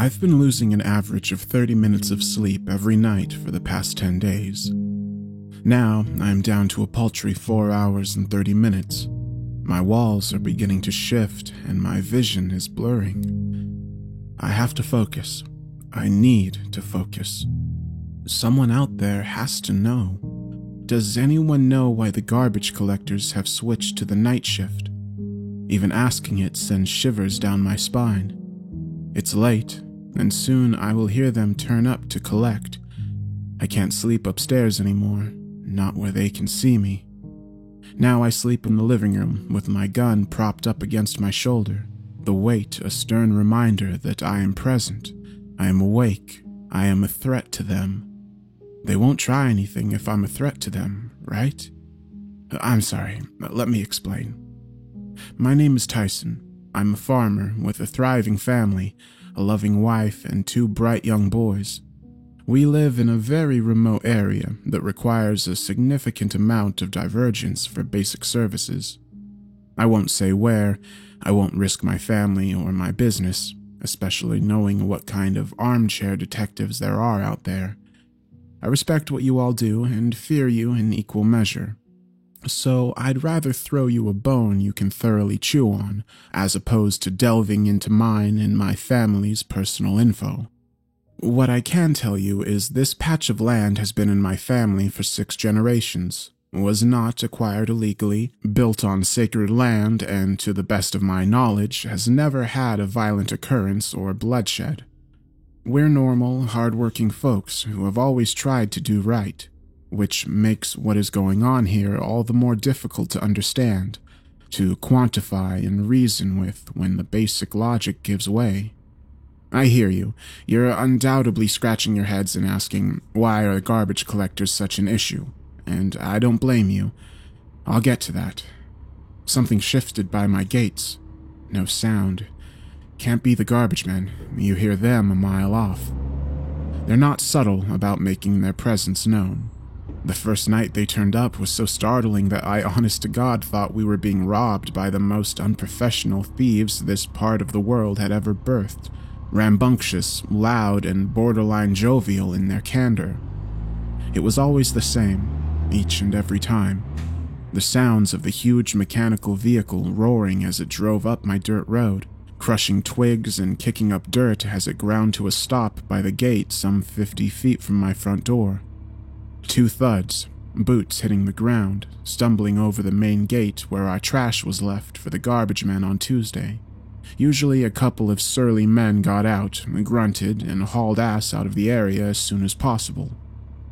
I've been losing an average of 30 minutes of sleep every night for the past 10 days. Now, I'm down to a paltry 4 hours and 30 minutes. My walls are beginning to shift and my vision is blurring. I have to focus. I need to focus. Someone out there has to know. Does anyone know why the garbage collectors have switched to the night shift? Even asking it sends shivers down my spine. It's late, and soon I will hear them turn up to collect. I can't sleep upstairs anymore, not where they can see me. Now I sleep in the living room with my gun propped up against my shoulder, the weight a stern reminder that I am present, I am awake, I am a threat to them. They won't try anything if I'm a threat to them, right? I'm sorry, let me explain. My name is Tyson. I'm a farmer with a thriving family, a loving wife, and 2 bright young boys. We live in a very remote area that requires a significant amount of divergence for basic services. I won't say where, I won't risk my family or my business, especially knowing what kind of armchair detectives there are out there. I respect what you all do and fear you in equal measure. So I'd rather throw you a bone you can thoroughly chew on, as opposed to delving into mine and my family's personal info. What I can tell you is this patch of land has been in my family for 6 generations, was not acquired illegally, built on sacred land, and to the best of my knowledge, has never had a violent occurrence or bloodshed. We're normal, hard-working folks who have always tried to do right, which makes what is going on here all the more difficult to understand, to quantify and reason with when the basic logic gives way. I hear you. You're undoubtedly scratching your heads and asking, why are garbage collectors such an issue? And I don't blame you. I'll get to that. Something shifted by my gates. No sound. Can't be the garbage men. You hear them a mile off. They're not subtle about making their presence known. The first night they turned up was so startling that I honest to God thought we were being robbed by the most unprofessional thieves this part of the world had ever birthed. Rambunctious, loud, and borderline jovial in their candor. It was always the same, each and every time. The sounds of the huge mechanical vehicle roaring as it drove up my dirt road, crushing twigs and kicking up dirt as it ground to a stop by the gate some 50 feet from my front door. 2 thuds, boots hitting the ground, stumbling over the main gate where our trash was left for the garbage men on Tuesday. Usually a couple of surly men got out, grunted, and hauled ass out of the area as soon as possible.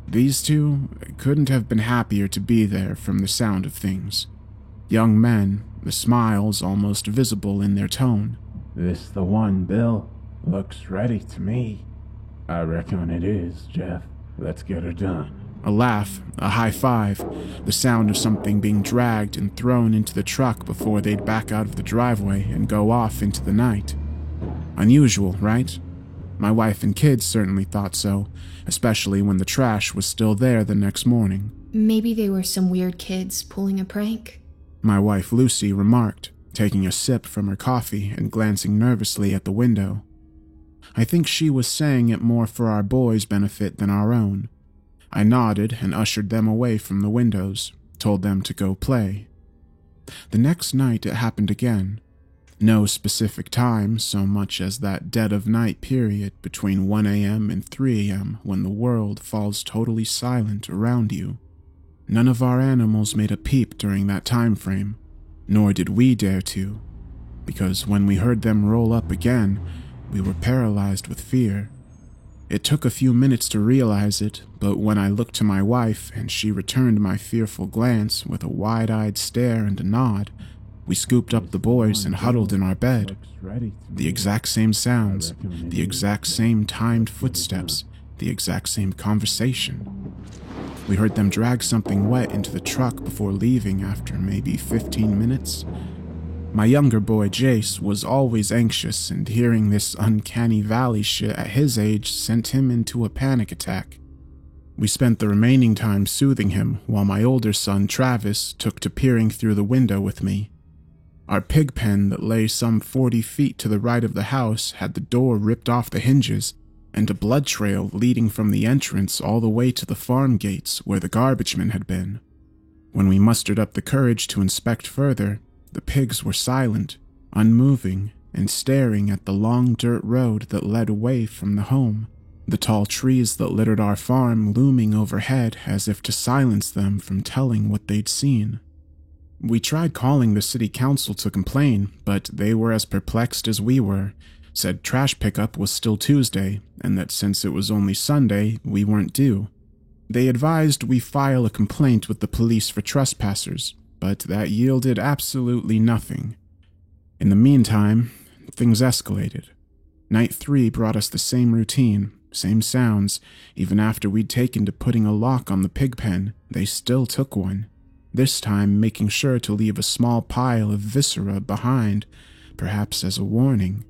These 2 couldn't have been happier to be there from the sound of things. Young men, the smiles almost visible in their tone. "This the one, Bill? Looks ready to me." "I reckon it is, Jeff. Let's get her done." A laugh, a high five, the sound of something being dragged and thrown into the truck before they'd back out of the driveway and go off into the night. Unusual, right? My wife and kids certainly thought so, especially when the trash was still there the next morning. Maybe they were some weird kids pulling a prank, my wife Lucy remarked, taking a sip from her coffee and glancing nervously at the window. I think she was saying it more for our boys' benefit than our own. I nodded and ushered them away from the windows, told them to go play. The next night it happened again. No specific time so much as that dead-of-night period between 1 a.m. and 3 a.m. when the world falls totally silent around you. None of our animals made a peep during that time frame, nor did we dare to, because when we heard them roll up again, we were paralyzed with fear. It took a few minutes to realize it, but when I looked to my wife and she returned my fearful glance with a wide-eyed stare and a nod, we scooped up the boys and huddled in our bed. The exact same sounds, the exact same timed footsteps, the exact same conversation. We heard them drag something wet into the truck before leaving after maybe 15 minutes. My younger boy, Jace, was always anxious, and hearing this uncanny valley shit at his age sent him into a panic attack. We spent the remaining time soothing him, while my older son, Travis, took to peering through the window with me. Our pig pen that lay some 40 feet to the right of the house had the door ripped off the hinges and a blood trail leading from the entrance all the way to the farm gates where the garbage men had been. When we mustered up the courage to inspect further, the pigs were silent, unmoving, and staring at the long dirt road that led away from the home, the tall trees that littered our farm looming overhead as if to silence them from telling what they'd seen. We tried calling the city council to complain, but they were as perplexed as we were, said trash pickup was still Tuesday, and that since it was only Sunday, we weren't due. They advised we file a complaint with the police for trespassers, but that yielded absolutely nothing. In the meantime, things escalated. Night 3 brought us the same routine, same sounds. Even after we'd taken to putting a lock on the pig pen, they still took one, this time making sure to leave a small pile of viscera behind, perhaps as a warning.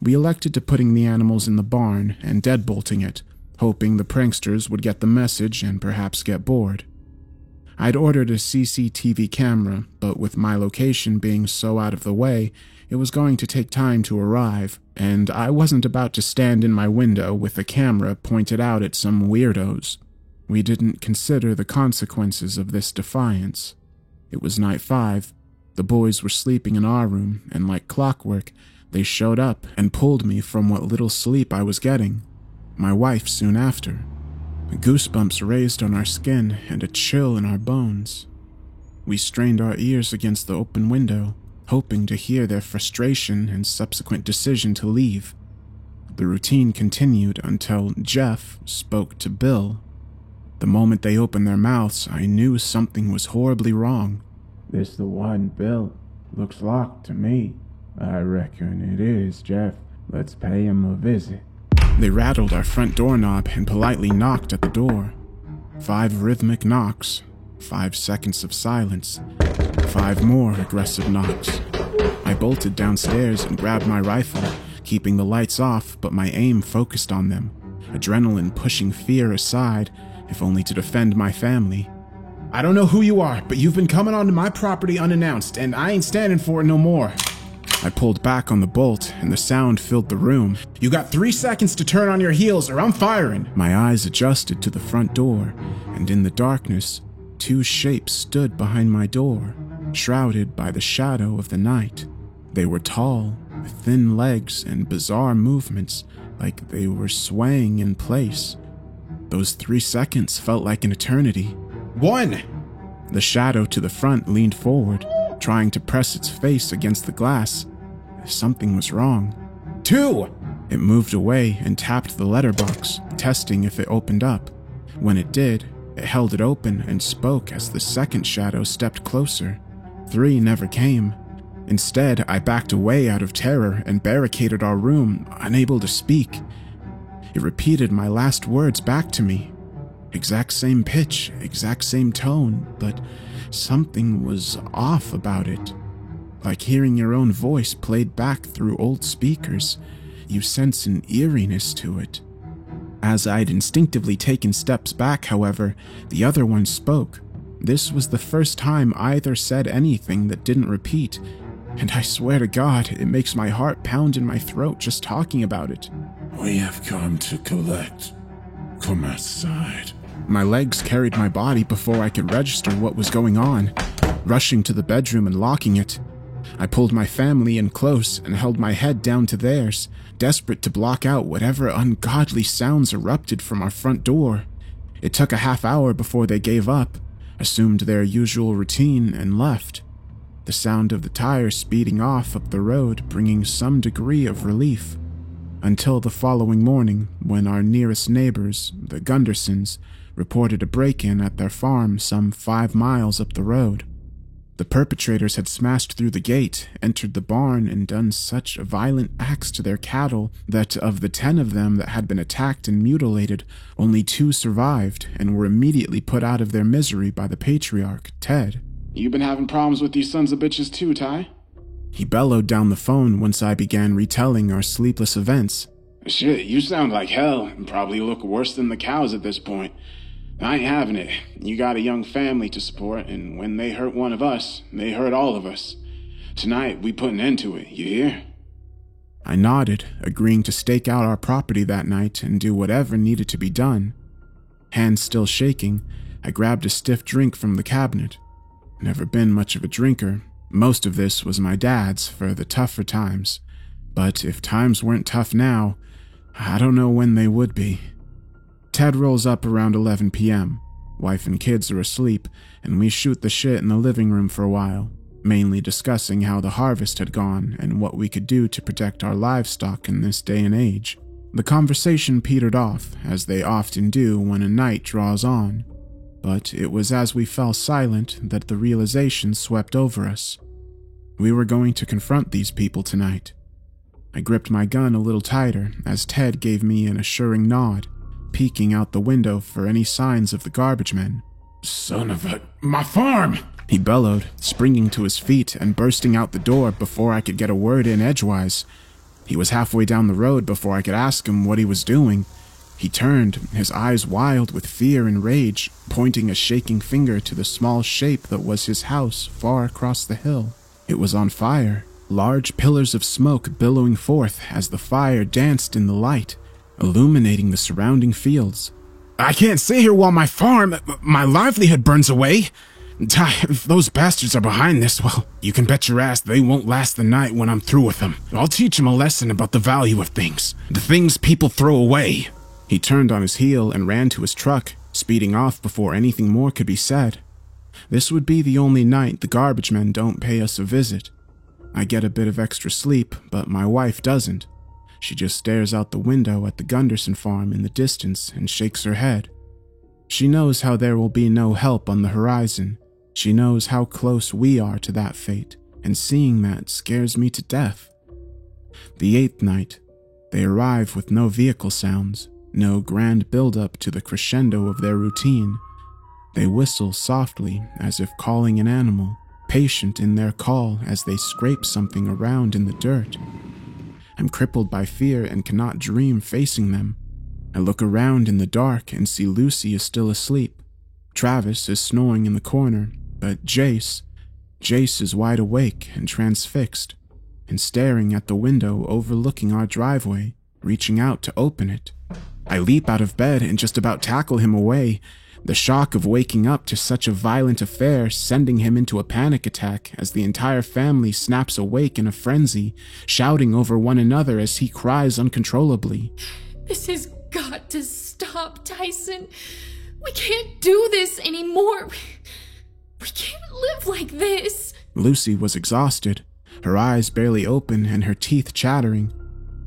We elected to putting the animals in the barn and deadbolting it, hoping the pranksters would get the message and perhaps get bored. I'd ordered a CCTV camera, but with my location being so out of the way, it was going to take time to arrive, and I wasn't about to stand in my window with a camera pointed out at some weirdos. We didn't consider the consequences of this defiance. It was night 5. The boys were sleeping in our room, and like clockwork, they showed up and pulled me from what little sleep I was getting. My wife soon after. Goosebumps raised on our skin and a chill in our bones. We strained our ears against the open window, hoping to hear their frustration and subsequent decision to leave. The routine continued until Jeff spoke to Bill. The moment they opened their mouths, I knew something was horribly wrong. This the one, Bill. Looks locked to me. I reckon it is, Jeff. Let's pay him a visit. They rattled our front doorknob and politely knocked at the door. 5 rhythmic knocks, 5 seconds of silence, 5 more aggressive knocks. I bolted downstairs and grabbed my rifle, keeping the lights off but my aim focused on them, adrenaline pushing fear aside, if only to defend my family. I don't know who you are, but you've been coming onto my property unannounced, and I ain't standing for it no more. I pulled back on the bolt, and the sound filled the room. You got 3 seconds to turn on your heels, or I'm firing. My eyes adjusted to the front door, and in the darkness, 2 shapes stood behind my door, shrouded by the shadow of the night. They were tall, with thin legs and bizarre movements, like they were swaying in place. Those 3 seconds felt like an eternity. 1! The shadow to the front leaned forward, trying to press its face against the glass. Something was wrong. 2! It moved away and tapped the letterbox, testing if it opened up. When it did, it held it open and spoke as the second shadow stepped closer. 3 never came. Instead, I backed away out of terror and barricaded our room, unable to speak. It repeated my last words back to me. Exact same pitch, exact same tone, but something was off about it. Like hearing your own voice played back through old speakers, you sense an eeriness to it. As I'd instinctively taken steps back, however, the other one spoke. This was the first time either said anything that didn't repeat, and I swear to God, it makes my heart pound in my throat just talking about it. We have come to collect. Come outside. My legs carried my body before I could register what was going on, rushing to the bedroom and locking it. I pulled my family in close and held my head down to theirs, desperate to block out whatever ungodly sounds erupted from our front door. It took a half hour before they gave up, assumed their usual routine, and left. The sound of the tires speeding off up the road bringing some degree of relief. Until the following morning, when our nearest neighbors, the Gundersons, reported a break-in at their farm some 5 miles up the road. The perpetrators had smashed through the gate, entered the barn, and done such violent acts to their cattle that of the 10 of them that had been attacked and mutilated, only 2 survived and were immediately put out of their misery by the patriarch, Ted. You been having problems with these sons of bitches too, Ty? He bellowed down the phone once I began retelling our sleepless events. Shit, you sound like hell and probably look worse than the cows at this point. I ain't having it. You got a young family to support, and when they hurt one of us, they hurt all of us. Tonight, we put an end to it, you hear? I nodded, agreeing to stake out our property that night and do whatever needed to be done. Hands still shaking, I grabbed a stiff drink from the cabinet. Never been much of a drinker. Most of this was my dad's for the tougher times. But if times weren't tough now, I don't know when they would be. Ted rolls up around 11 p.m. Wife and kids are asleep, and we shoot the shit in the living room for a while, mainly discussing how the harvest had gone and what we could do to protect our livestock in this day and age. The conversation petered off, as they often do when a night draws on. But it was as we fell silent that the realization swept over us. We were going to confront these people tonight. I gripped my gun a little tighter as Ted gave me an assuring nod, peeking out the window for any signs of the garbage men. Son of a... my farm! He bellowed, springing to his feet and bursting out the door before I could get a word in edgewise. He was halfway down the road before I could ask him what he was doing. He turned, his eyes wild with fear and rage, pointing a shaking finger to the small shape that was his house far across the hill. It was on fire, large pillars of smoke billowing forth as the fire danced in the light, illuminating the surrounding fields. I can't stay here while my livelihood burns away. If those bastards are behind this, well, you can bet your ass they won't last the night when I'm through with them. I'll teach them a lesson about the value of things, the things people throw away. He turned on his heel and ran to his truck, speeding off before anything more could be said. This would be the only night the garbage men don't pay us a visit. I get a bit of extra sleep, but my wife doesn't. She just stares out the window at the Gunderson farm in the distance and shakes her head. She knows how there will be no help on the horizon. She knows how close we are to that fate, and seeing that scares me to death. The 8th night, they arrive with no vehicle sounds, no grand build-up to the crescendo of their routine. They whistle softly as if calling an animal, patient in their call as they scrape something around in the dirt. I'm crippled by fear and cannot dream facing them. I look around in the dark and see Lucy is still asleep. Travis is snoring in the corner, but Jace is wide awake and transfixed, and staring at the window overlooking our driveway, reaching out to open it. I leap out of bed and just about tackle him away, the shock of waking up to such a violent affair sending him into a panic attack as the entire family snaps awake in a frenzy, shouting over one another as he cries uncontrollably. This has got to stop, Tyson. We can't do this anymore. We can't live like this. Lucy was exhausted, her eyes barely open and her teeth chattering.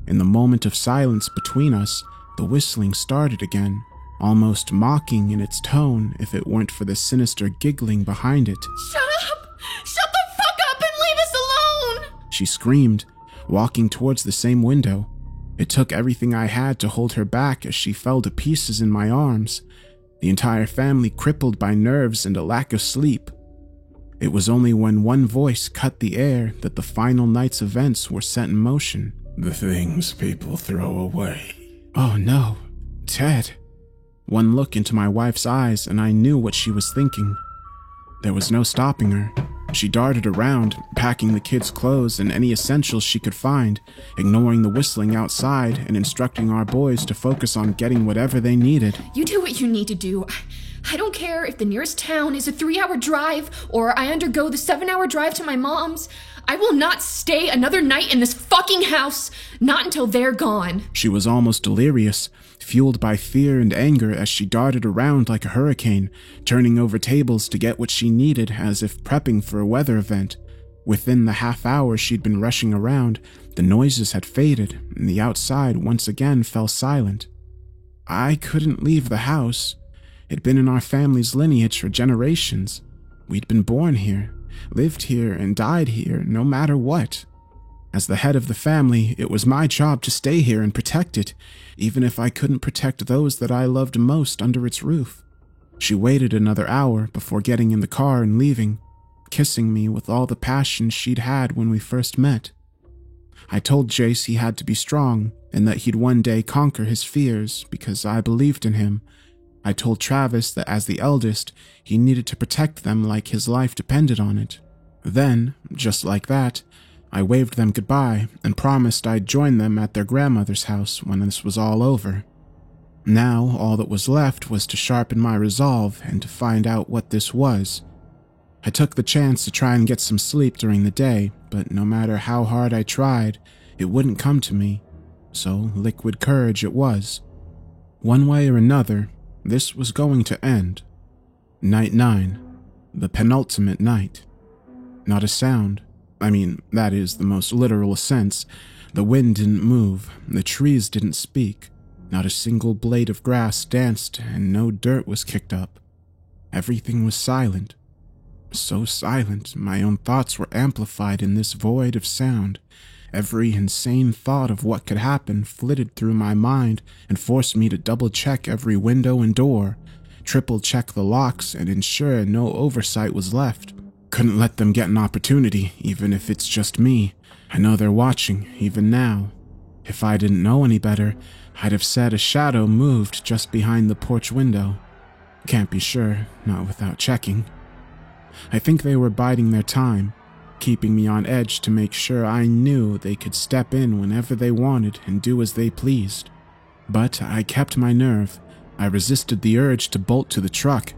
In the moment of silence between us, the whistling started again, almost mocking in its tone if it weren't for the sinister giggling behind it. Shut up! Shut the fuck up and leave us alone! She screamed, walking towards the same window. It took everything I had to hold her back as she fell to pieces in my arms, the entire family crippled by nerves and a lack of sleep. It was only when one voice cut the air that the final night's events were set in motion. The things people throw away. Oh no, Ted. One look into my wife's eyes and I knew what she was thinking. There was no stopping her. She darted around, packing the kids' clothes and any essentials she could find, ignoring the whistling outside and instructing our boys to focus on getting whatever they needed. You do what you need to do. I don't care if the nearest town is a 3-hour drive or I undergo the 7-hour drive to my mom's. I will not stay another night in this fucking house, not until they're gone. She was almost delirious, fueled by fear and anger as she darted around like a hurricane, turning over tables to get what she needed as if prepping for a weather event. Within the half hour she'd been rushing around, the noises had faded and the outside once again fell silent. I couldn't leave the house. It'd been in our family's lineage for generations. We'd been born here, lived here, and died here, no matter what. As the head of the family, it was my job to stay here and protect it, even if I couldn't protect those that I loved most under its roof. She waited another hour before getting in the car and leaving, kissing me with all the passion she'd had when we first met. I told Jace he had to be strong and that he'd one day conquer his fears because I believed in him. I told Travis that as the eldest, he needed to protect them like his life depended on it. Then, just like that, I waved them goodbye and promised I'd join them at their grandmother's house when this was all over. Now, all that was left was to sharpen my resolve and to find out what this was. I took the chance to try and get some sleep during the day, but no matter how hard I tried, it wouldn't come to me. So, liquid courage it was. One way or another, this was going to end. Night 9, the penultimate night. Not a sound. I mean, that is the most literal sense. The wind didn't move, the trees didn't speak. Not a single blade of grass danced, and no dirt was kicked up. Everything was silent. So silent, my own thoughts were amplified in this void of sound. Every insane thought of what could happen flitted through my mind and forced me to double-check every window and door, triple-check the locks, and ensure no oversight was left. Couldn't let them get an opportunity, even if it's just me. I know they're watching, even now. If I didn't know any better, I'd have said a shadow moved just behind the porch window. Can't be sure, not without checking. I think they were biding their time, keeping me on edge to make sure I knew they could step in whenever they wanted and do as they pleased. But I kept my nerve. I resisted the urge to bolt to the truck.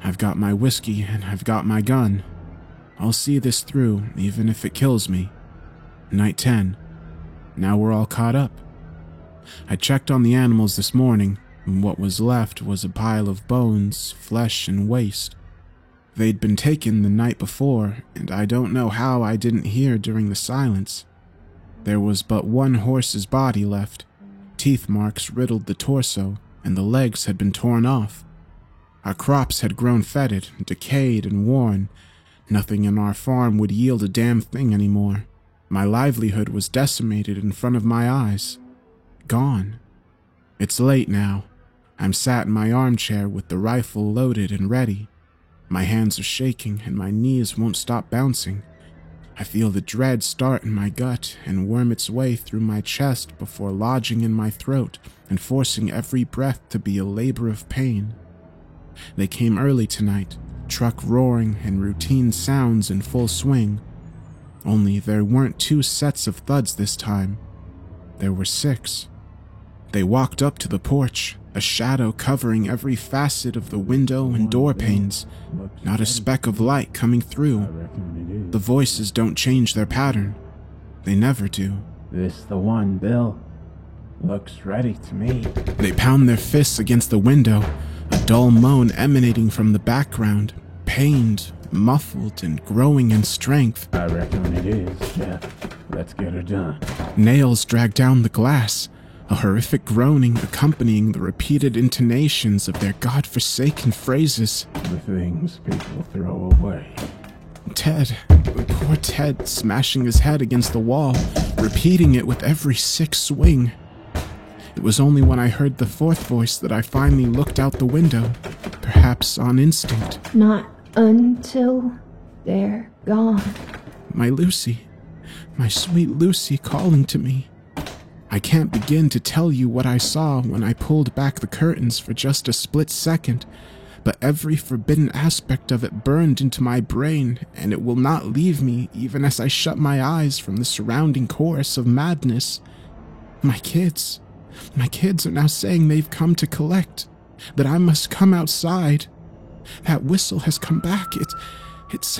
I've got my whiskey and I've got my gun. I'll see this through, even if it kills me. Night 10. Now we're all caught up. I checked on the animals this morning, and what was left was a pile of bones, flesh, and waste. They'd been taken the night before, and I don't know how I didn't hear during the silence. There was but one horse's body left. Teeth marks riddled the torso, and the legs had been torn off. Our crops had grown fetid, decayed, and worn. Nothing in our farm would yield a damn thing anymore. My livelihood was decimated in front of my eyes. Gone. It's late now. I'm sat in my armchair with the rifle loaded and ready. My hands are shaking and my knees won't stop bouncing. I feel the dread start in my gut and worm its way through my chest before lodging in my throat and forcing every breath to be a labor of pain. They came early tonight, truck roaring and routine sounds in full swing. Only there weren't 2 sets of thuds this time. There were 6. They walked up to the porch, a shadow covering every facet of the window and door panes, not a speck of light coming through. The voices don't change their pattern. They never do. This the one, Bill. Looks ready to me. They pound their fists against the window, a dull moan emanating from the background, pained, muffled, and growing in strength. I reckon it is, Jeff. Let's get her done. Nails drag down the glass, a horrific groaning accompanying the repeated intonations of their godforsaken phrases. The things people throw away. Ted, poor Ted, smashing his head against the wall, repeating it with every sick swing. It was only when I heard the 4th voice that I finally looked out the window, perhaps on instinct. Not until they're gone. My Lucy, my sweet Lucy calling to me. I can't begin to tell you what I saw when I pulled back the curtains for just a split second, but every forbidden aspect of it burned into my brain, and it will not leave me even as I shut my eyes from the surrounding chorus of madness. My kids are now saying they've come to collect, that I must come outside. That whistle has come back. It's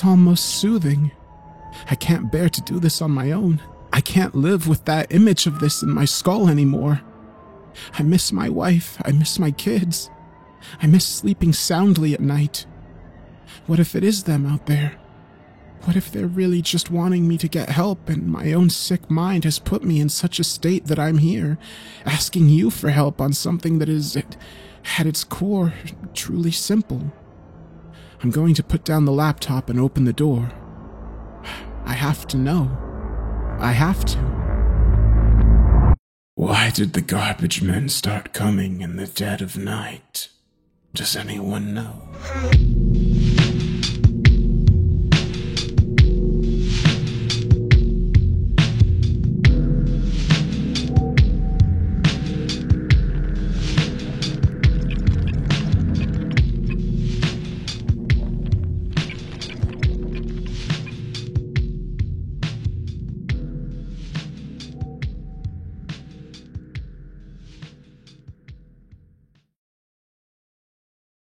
almost soothing. I can't bear to do this on my own. I can't live with that image of this in my skull anymore. I miss my wife. I miss my kids. I miss sleeping soundly at night. What if it is them out there? What if they're really just wanting me to get help and my own sick mind has put me in such a state that I'm here, asking you for help on something that is, at its core, truly simple? I'm going to put down the laptop and open the door. I have to know. I have to. Why did the garbage men start coming in the dead of night? Does anyone know?